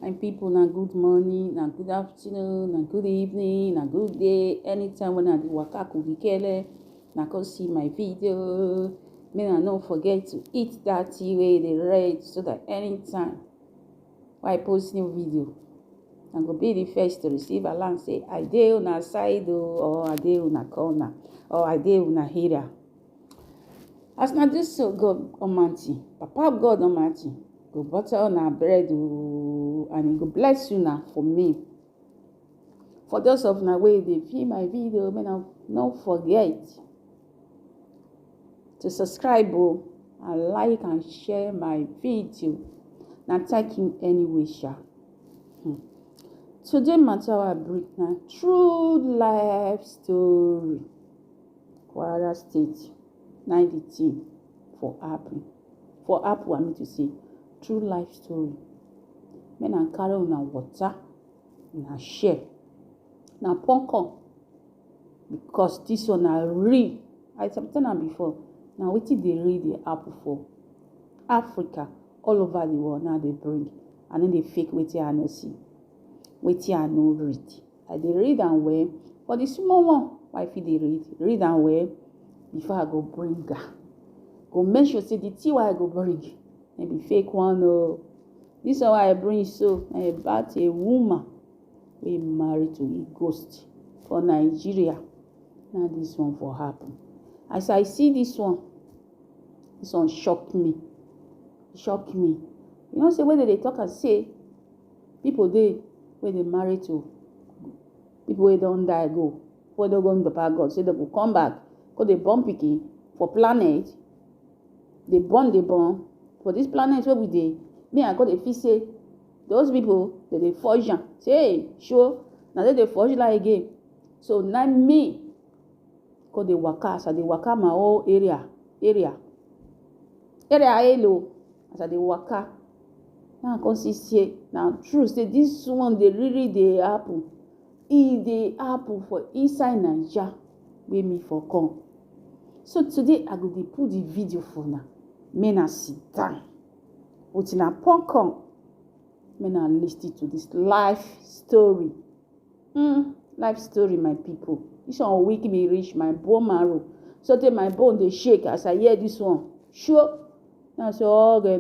And people, na good morning, na good afternoon, na good evening, na good day. Anytime when I do waka kugikele, na go see my video. May I not forget to hit that way the red so that anytime when I post new video, I go be the first to receive alarm say I dey una side or I dey una corner or I dey una area. As na do so, God Almighty, Papa God Almighty, go butter on our bread and He go bless you now for me. For those of na way they view my video, may not forget to subscribe and like and share my video. Now thank you anyway, sha. Today matter I bring now true life story. Kwara State, 19 for Apple, I mean to say true life story. Men and carry on water, na share, na ponko, because this one I read. I sometimes before. Now wetin they read the Apple for Africa all over the world now they bring, and then they fake wetin I no see, wetin I no read. I they read and well, but the small one, why if they read and well before I go bring that. Go make sure say the tea why I go bring, maybe fake one or this one I bring so about a woman we married to a ghost for Nigeria. Now this one for happen. As I see this one shocked me. Shocked me. You know, say when they talk and say people when they marry to people who don't die go, who don't go to Papa God, say they will come back, because they born pikin for planet. They born for this planet where we dey. Me I got the feel say those people they forge am. Say hey, sure, now they forge like again. So now me, cause they waka, so they waka my whole area hello. As I dey waka, now I come see now true say this one they really dey happen. Dey happen for inside Naija where me for come. So today I go dey put the video for now. May na sit down with na popcorn. May na listen to this life story. Life story, my people. This one weak me reach my bone marrow. So that my bone they shake as I hear this one. Sure. Now so all the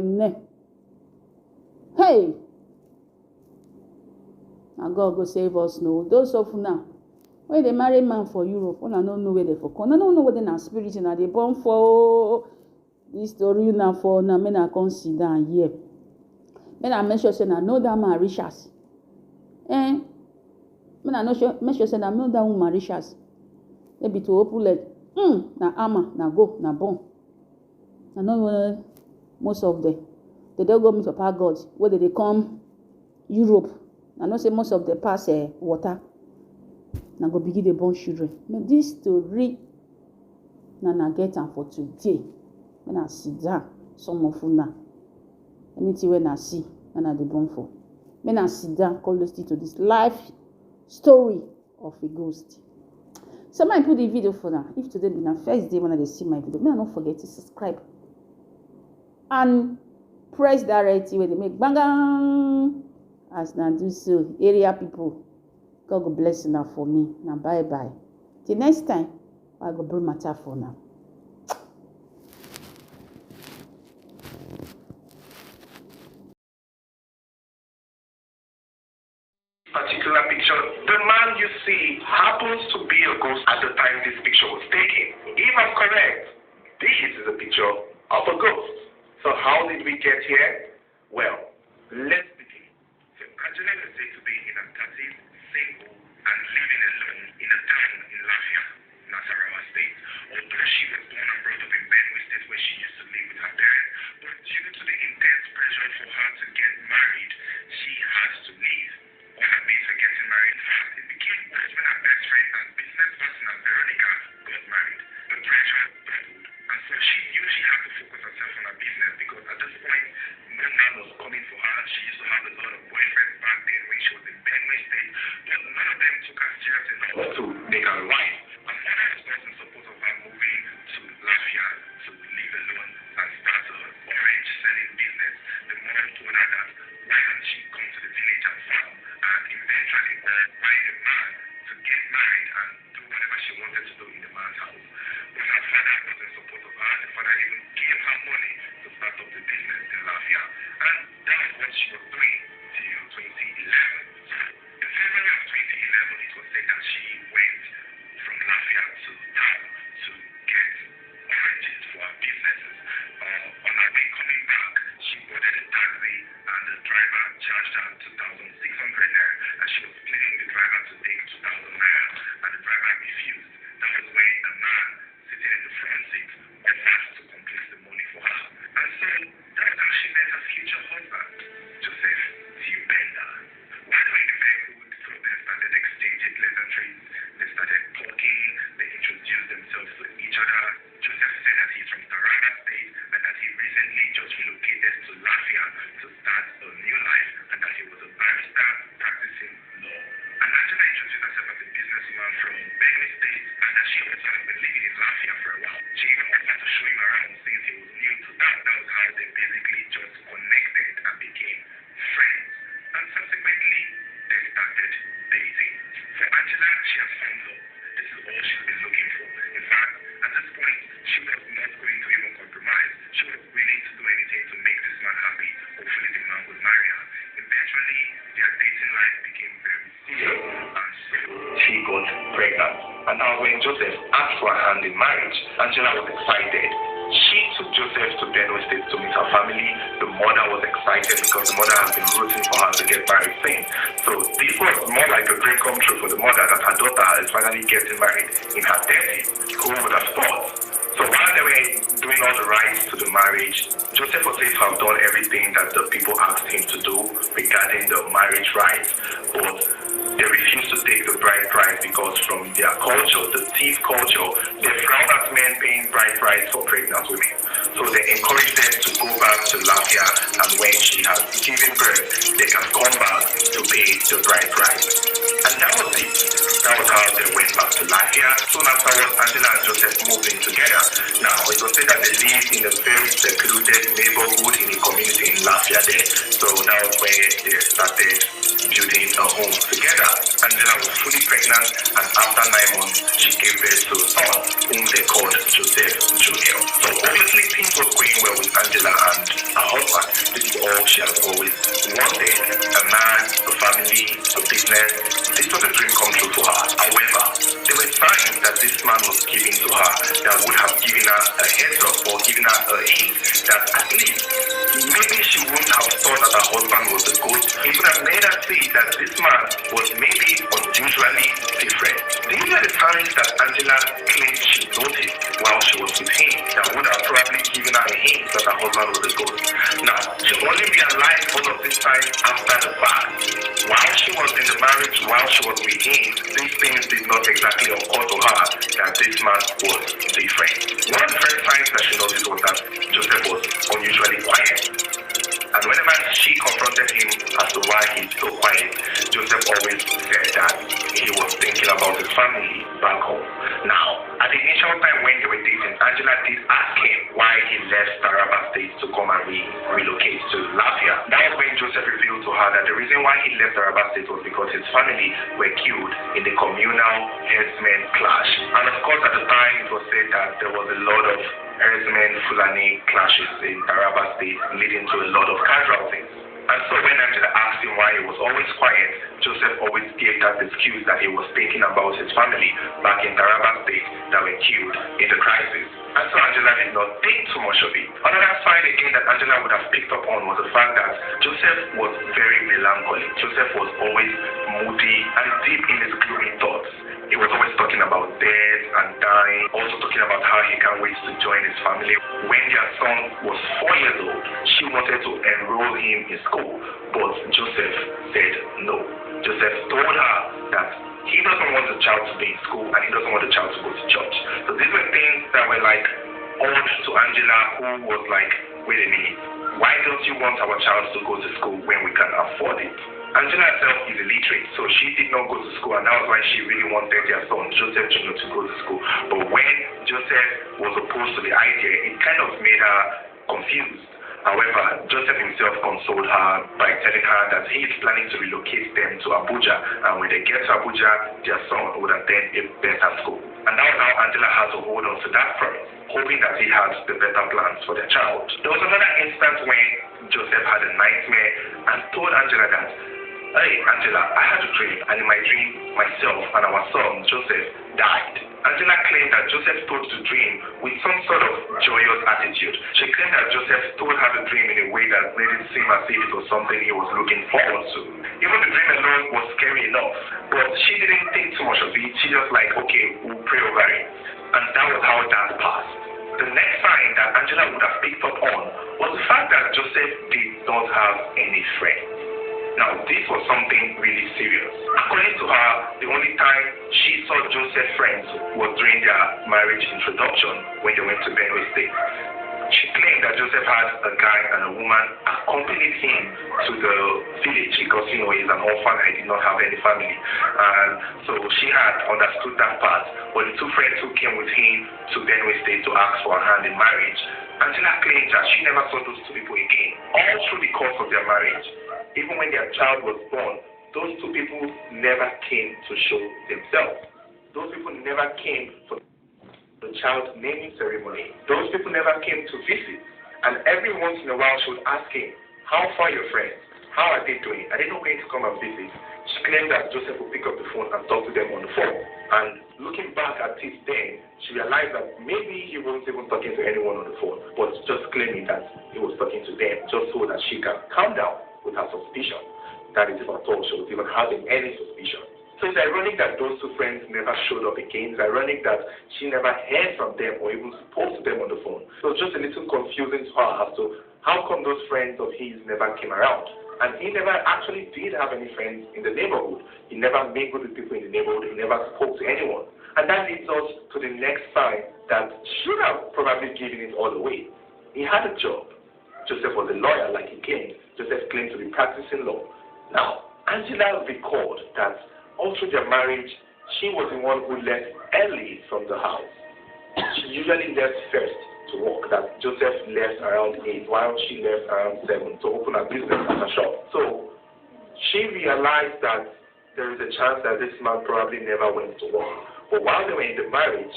hey. Now God go save us no. Those of now when they marry man for Europe, when I don't know where they for come. I don't know whether na spirit na they born for. This story now for now, men I come sit down here. Men I make sure say I know that man riches. Men I make sure say I know that woman riches. Maybe to open leg. Na armor, na go, na bone. I know most of them. They don't go meet Papa God. Whether they come Europe. I know say most of them pass water. Na go begin the born children. But this story na get am for today. When I sit down, some of you now, anything when I see, and I dey born for. When I sit down, call listen to this life story of a ghost. So I put the video for now. If today be the first day when I see my video, may I not forget to subscribe and press that red where they make bang bang. As now do so, area people, God go bless you now for me. Now bye bye. Till next time, I go bring matter for now. Particular picture, the man you see happens to be a ghost at the time this picture was taken. If I'm correct, this is a picture of a ghost. So how did we get here? Well, let's begin. So Angela is said to be in her 30s, single, and living alone in a town in Lafia, Nasarawa State. Although she was born and brought up in Benue State where she used to live with her parents, but due to the intense pressure for her to get married, she has to leave. What that means for getting married. In fact, it became worse when her best friend and business partner Veronica got married. The pressure doubled, and so she knew she had to focus herself on her business because at this point, no man was coming for her. She used to have a lot of boyfriends back then when she was in Benue State, but none of them took her serious enough to make her a wife. Her mother was not in support of her moving to he's from Taraba State and that he recently just relocated to Lafia to start a new life and that he was a barrister practicing law. And Angela introduced herself as a businesswoman from Benue State and that she also has been living in Lafia for a while. She even offered to show him around since he was new to that. That was how they basically just connected and became friends. And subsequently, they started dating. For Angela, she has found love. This is all she's been looking for. In fact, at this point, she was not going to even compromise. She was willing to do anything to make this man happy. Hopefully, the man would marry her. Eventually, their dating life became very serious, and so she got pregnant. And now, when Joseph asked for her hand in marriage, Angela was excited. She took Joseph to Benue State to meet her family. The mother was excited because the mother has been rooting for her to get married soon. So this was more like a dream come true for the mother that her daughter is finally getting married in her 30s. Who would have thought? So while they were doing all the rites to the marriage, Joseph was said to have done everything that the people asked him to do regarding the marriage rites. But they refused to take the bride price because from their culture, the thief culture, they frown at men paying bride price for pregnant women. So they encouraged them to go back to Lafia, and when she has given birth, they can come back to pay the bride price. And that was it. That was how they went back to Lafia. Soon afterwards, Angela and Joseph moved in together. Now, it was said that they lived in a very secluded neighborhood in the community in Lafia there. So that was where they started building a home together. Angela was fully pregnant, and after 9 months, she gave birth to a son, whom they called Joseph Jr. So obviously, things were going well with Angela and her husband. This is all she has always wanted: a man, a family, a business. This was a dream come true for her. However, there were signs that this man was giving to her that would have given her a heads up or given her a hint that at least maybe she wouldn't have thought that her husband was a ghost. It would have made her see that this man was maybe unusually different. These are the signs that Angela claimed she noticed while she was with him that would have probably given her a hint that her husband was a ghost. Now, she only realized all of these signs after the fact. While she was in the marriage, while she was with him, these things did not exactly occur to her that this man was different. One of the first signs that she noticed was that Joseph was unusually quiet. And whenever she confronted him as to why he's so quiet, Joseph always said that he was thinking about his family back home. Now, at the initial time when they were dating, Angela did ask him why he left Taraba State to come and relocate to Lafia. That was when Joseph revealed to her that the reason why he left Taraba State was because his family were killed in the communal herdsmen clash. And of course, at the time, it was said that there was a lot of herdsmen Fulani clashes in Taraba State, leading to a lot of casualties. And so when Angela asked him why he was always quiet, Joseph always gave that excuse that he was thinking about his family back in Taraba State that were killed in the crisis. And so Angela did not think too much of it. Another sign again that Angela would have picked up on was the fact that Joseph was very melancholic. Joseph was always moody and deep in his gloomy thoughts. He was always talking about death and dying, also talking about how he can't wait to join his family. When their son was 4 years old, she wanted to enroll him in school, but Joseph said no. Joseph told her that he doesn't want the child to be in school and he doesn't want the child to go to church. So these were things that were like odd to Angela, who was like, wait a minute, why don't you want our child to go to school when we can afford it? Angela herself is illiterate, so she did not go to school, and that was why she really wanted their son, Joseph Jr., to go to school. But when Joseph was opposed to the idea, it kind of made her confused. However, Joseph himself consoled her by telling her that he is planning to relocate them to Abuja, and when they get to Abuja, their son would attend a better school. And that was how Angela had to hold on to that promise, hoping that he had the better plans for their child. There was another instance when Joseph had a nightmare and told Angela that, hey, Angela, I had a dream, and in my dream, myself and our son, Joseph, died. Angela claimed that Joseph told the dream with some sort of joyous attitude. She claimed that Joseph told her the dream in a way that made it seem as if it was something he was looking forward to. Even the dream alone was scary enough, but she didn't think too much of it. She just like, okay, we'll pray over it. And that was how that passed. The next sign that Angela would have picked up on was the fact that Joseph did not have any friends. Now, this was something really serious. According to her, the only time she saw Joseph's friends was during their marriage introduction when they went to Benue State. She claimed that Joseph had a guy and a woman accompanied him to the village because, he's an orphan and he did not have any family. And so she had understood that part. But the two friends who came with him to Benue State to ask for a hand in marriage, Angela claimed that she never saw those two people again, all through the course of their marriage. Even when their child was born, those two people never came to show themselves. Those people never came for the child's naming ceremony. Those people never came to visit. And every once in a while she would ask him, how far are your friends? How are they doing? Are they not going to come and visit? She claimed that Joseph would pick up the phone and talk to them on the phone. And looking back at it then, she realized that maybe he wasn't even talking to anyone on the phone, but just claiming that he was talking to them just so that she can calm down with her suspicion. That is, if at all she was even having any suspicion. So it's ironic that those two friends never showed up again. It's ironic that she never heard from them or even spoke to them on the phone. So it's just a little confusing to her as to how come those friends of his never came around. And he never actually did have any friends in the neighborhood. He never mingled with people in the neighborhood. He never spoke to anyone. And that leads us to the next sign that should have probably given it all away. He had a job. Joseph was a lawyer like he claimed. Joseph claimed to be practicing law. Now, Angela recalled that all through their marriage, she was the one who left early from the house. She usually left first to work, that Joseph left around 8 while she left around 7 to open a business at a shop. So she realized that there is a chance that this man probably never went to work. But while they were in the marriage,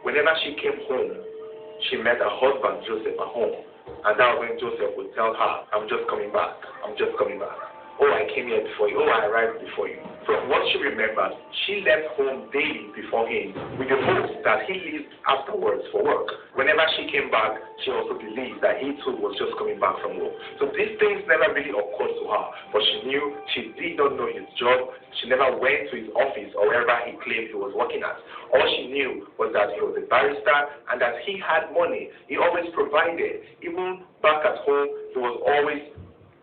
whenever she came home, she met her husband, Joseph, at home. And that was when Joseph would tell her, I'm just coming back. I'm just coming back. Oh, I came here before you. Oh, I arrived before you. From what she remembered, she left home daily before him with the hope that he leaves afterwards for work. Whenever she came back, she also believed that he too was just coming back from work. So these things never really occurred to her, but she knew she did not know his job. She never went to his office or wherever he claimed he was working at. All she knew was that he was a barrister and that he had money. He always provided. Even back at home, he was always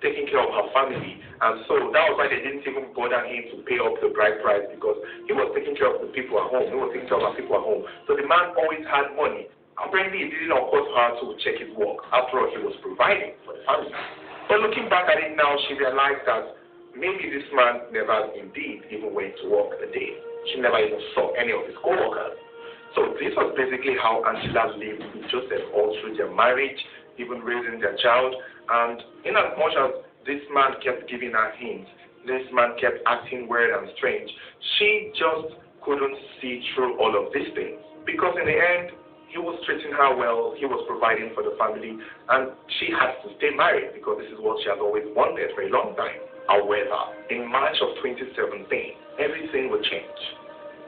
taking care of her family, and so that was why they didn't even bother him to pay up the bride price, because he was taking care of the people at home. He was taking care of the people at home. So the man always had money. Apparently, it didn't occur to her to check his work. After all, he was providing for the family. But looking back at it now, she realized that maybe this man never indeed even went to work a day. She never even saw any of his co-workers. So this was basically how Angela lived with Joseph all through their marriage, even raising their child. And in as much as this man kept giving her hints, this man kept acting weird and strange, she just couldn't see through all of these things. Because in the end, he was treating her well, he was providing for the family, and she had to stay married because this is what she has always wanted for a long time. However, in March of 2017, everything would change.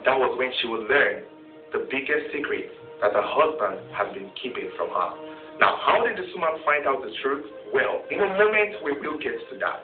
That was when she would learn the biggest secret that her husband has been keeping from her. Now, how did this woman find out the truth? Well, in a moment we will get to that.